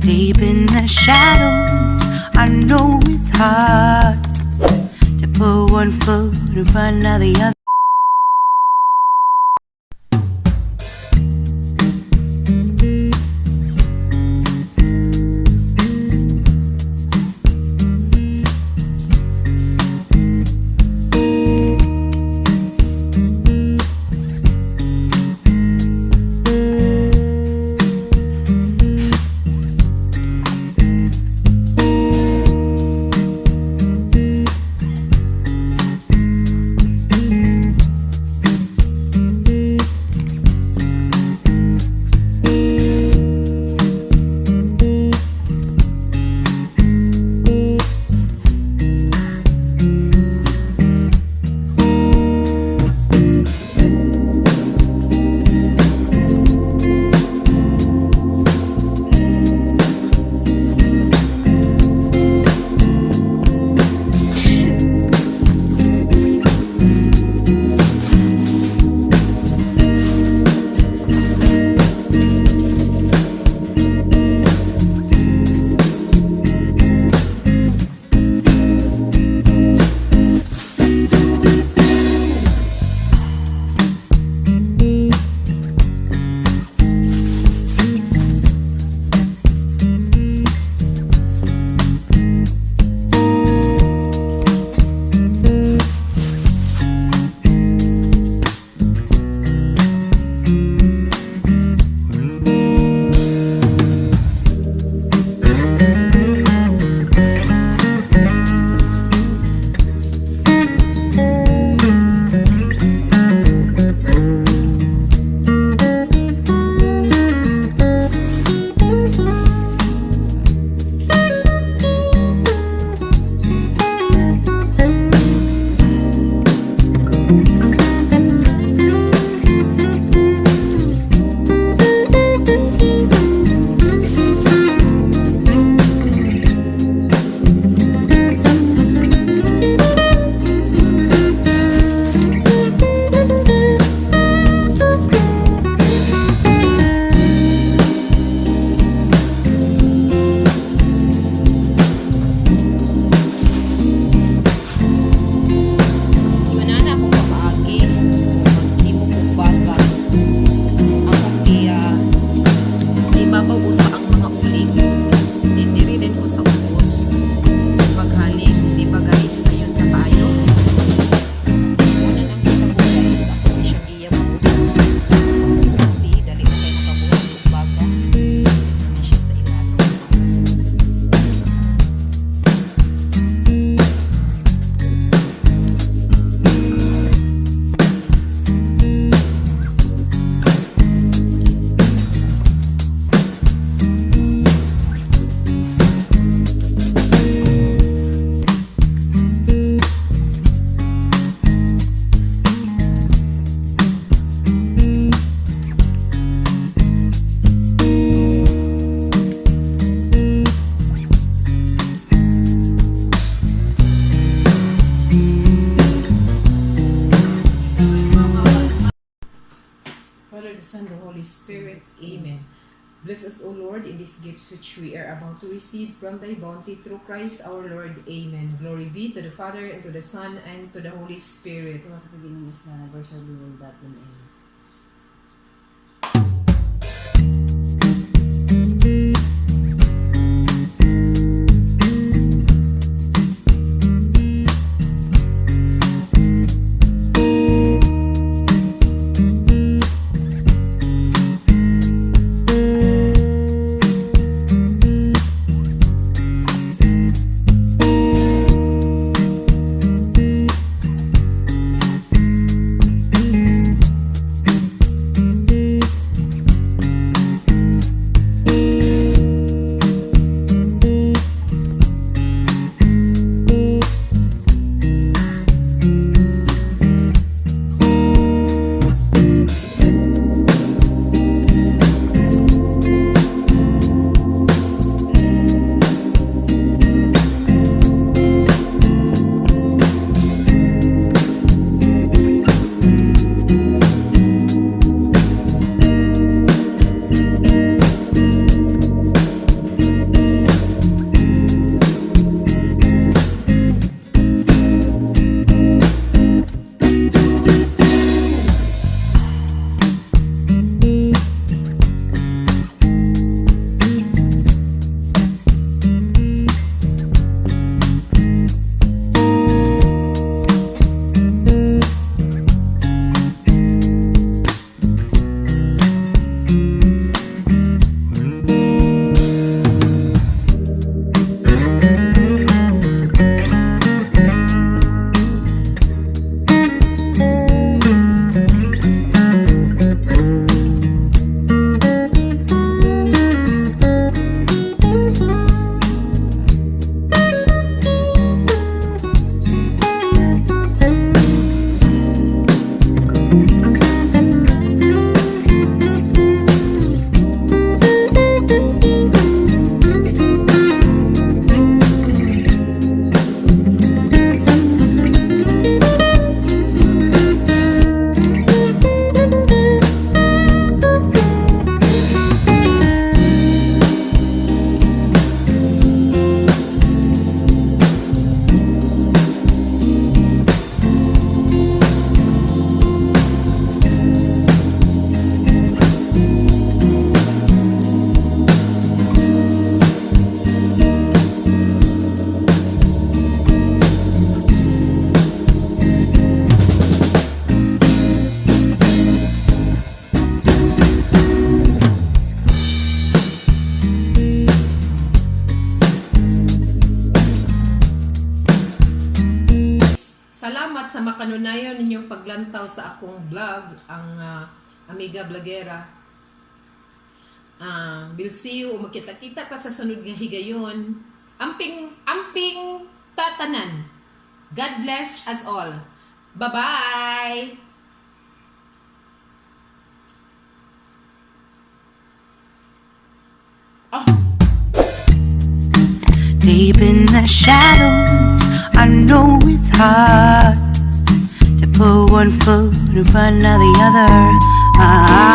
Deep in the shadows, I know it's hard to put one foot in front of the other. Spirit. Amen. Bless us, O Lord, in these gifts which we are about to receive from Thy bounty through Christ our Lord. Amen. Glory be to the Father, and to the Son, and to the Holy Spirit. Ito sa beginning is na never shall be will that in end. panunayan ninyong paglantaw sa akong vlog, ang Amega Vlogera. We'll see you. Magkita-kita ta sa sunod nga higayon. Amping tatanan. God bless us all. Bye-bye! Deep in the shadows, I know it's hard to put one foot in front of the other.